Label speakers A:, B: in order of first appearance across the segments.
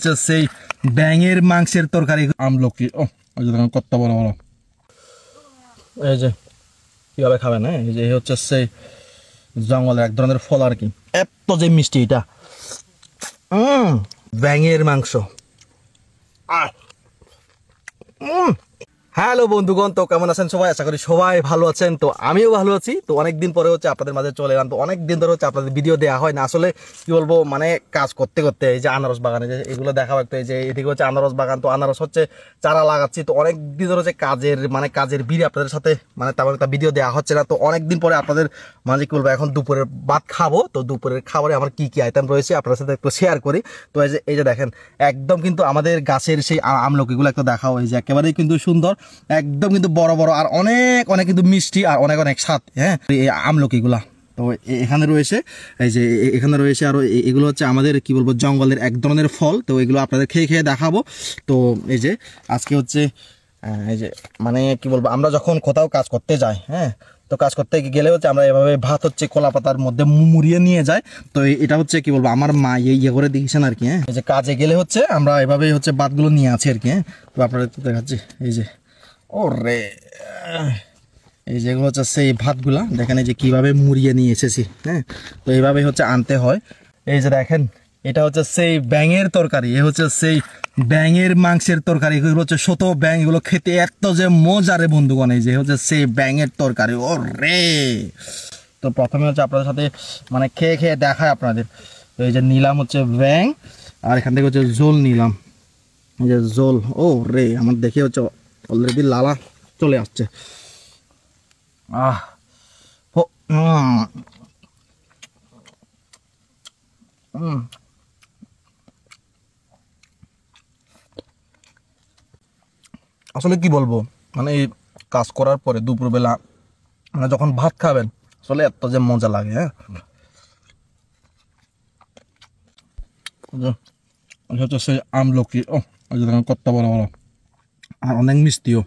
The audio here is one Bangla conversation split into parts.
A: হচ্ছে সেই ব্যাঙের মাংসের তরকারি আমলকি। ও কত বড় বড়, এই যে কিভাবে খাবেন। হ্যাঁ, এই যে হচ্ছে সেই জঙ্গলের এক ধরনের ফল আর কি, এত যে মিষ্টি এটা। ব্যাঙের মাংস। হ্যালো বন্ধুগণ, তো কেমন আছেন সবাই? আশা করি সবাই ভালো আছেন। তো আমিও ভালো আছি। তো অনেকদিন পরে হচ্ছে আপনাদের মাঝে চলে এলাম। তো অনেকদিন ধরে হচ্ছে আপনাদের ভিডিও দেওয়া হয় না। আসলে কি বলবো, মানে কাজ করতে করতে এই যে আনারস বাগানে যে এগুলো দেখা একটু, এই যে এদিকে হচ্ছে আনারস বাগান। তো আনারস হচ্ছে চারা লাগাচ্ছি। তো অনেকদিন ধরে হচ্ছে কাজের ভিড়ে আপনাদের সাথে তেমন একটা ভিডিও দেওয়া হচ্ছে না। তো অনেকদিন পরে আপনাদের মানে কি বলবো, এখন দুপুরের ভাত খাবো। তো দুপুরের খাবারে আমার কি কি আইটেম রয়েছে আপনাদের সাথে একটু শেয়ার করি। তো এই যে দেখেন, একদম কিন্তু আমাদের গাছের সেই আমলকিগুলো একটু দেখাও। এই যে একেবারেই কিন্তু সুন্দর, একদম কিন্তু বড় বড়, আর অনেক অনেক কিন্তু মিষ্টি, আর অনেক অনেক স্বাদ। হ্যাঁ, এই আমলকিগুলা তো এখানে রয়েছে। এই যে এখানে রয়েছে, আর এগুলো হচ্ছে আমাদের কি বলবো জঙ্গলের এক ধরনের ফল। তো এগুলো আপনাদের খেয়ে খেয়ে দেখাবো। তো এই যে আজকে হচ্ছে এই যে মানে কি বলবো, আমরা যখন কোথাও কাজ করতে যাই, হ্যাঁ, তো কাজ করতে গেলে হচ্ছে আমরা এভাবে ভাত হচ্ছে কলা পাতার মধ্যে মুড়িয়ে নিয়ে যাই। তো এটা হচ্ছে কি বলবো, আমার মা ইয়ে করে দিয়েছেন আর কি। হ্যাঁ, এই যে কাজে গেলে হচ্ছে আমরা এভাবেই হচ্ছে ভাতগুলো নিয়ে আছি আর কি। হ্যাঁ, তো আপনারা একটু দেখাচ্ছি। এই যে ওরে, এই যেগুলো হচ্ছে সেই ভাতগুলা দেখেন, এই যে কীভাবে মুড়িয়ে নিয়ে এসেছি। হ্যাঁ, তো এইভাবেই হচ্ছে আনতে হয়। এই যে দেখেন, এটা হচ্ছে সেই ব্যাঙের তরকারি, এ হচ্ছে সেই ব্যাঙের মাংসের তরকারি। এগুলো হচ্ছে শত ব্যাঙ, এগুলো খেতে এত যে মজারে বন্ধুগণ। এই যে হচ্ছে সেই ব্যাঙের তরকারি। ও রে, তো প্রথমে হচ্ছে আপনাদের সাথে মানে খেয়ে খেয়ে দেখায় আপনাদের। তো এই যে নিলাম হচ্ছে ব্যাঙ, আর এখান থেকে হচ্ছে ঝোল নিলাম। এই যে ঝোল, ও রে, আমার দেখে হচ্ছে অলরেডি লালা চলে আসছে। আসলে কি বলবো, মানে এই কাজ করার পরে দুপুরবেলা মানে যখন ভাত খাবেন, আসলে এত যে মজা লাগে। হ্যাঁ, হচ্ছে সেই আমলকি। ও কত বড় বড়, আর অনেক মিষ্টিও।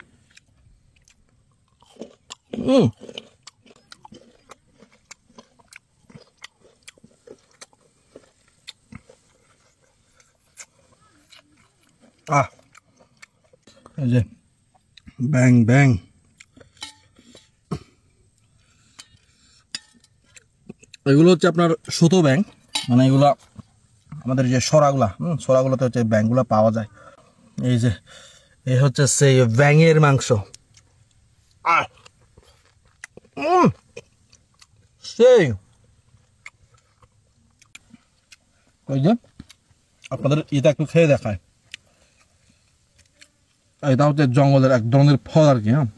A: এই যে ব্যাং ব্যাং, এগুলো হচ্ছে আপনার সুতো ব্যাং, মানে এগুলা আমাদের যে সরাগুলোতে হচ্ছে ব্যাংগুলো পাওয়া যায়। এই যে এই হচ্ছে সেই ব্যাঙের মাংস। সেই ওই যে আপনাদের এটা একটু খেয়ে দেখায়। এটা হচ্ছে জঙ্গলের এক ধরনের ফল আর কি। হ্যাঁ,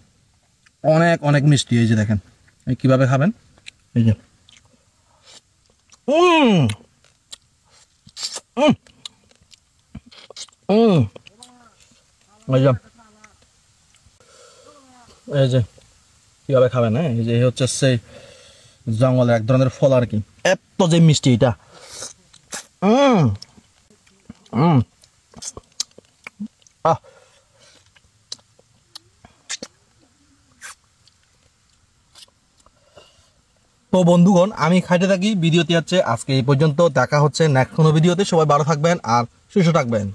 A: অনেক অনেক মিষ্টি। এই যে দেখেন কিভাবে খাবেন। এই যে এই যে কিভাবে খাবেন। হ্যাঁ, এই যে হচ্ছে সেই জঙ্গলের এক ধরনের ফল আর কি, এত যে মিষ্টি এটা। তো বন্ধুগণ, আমি খাইতে থাকি, ভিডিওতে হচ্ছে আজকে এই পর্যন্ত। দেখা হচ্ছে নেক্সট কোনো ভিডিওতে। সবাই ভালো থাকবেন আর সুস্থ থাকবেন।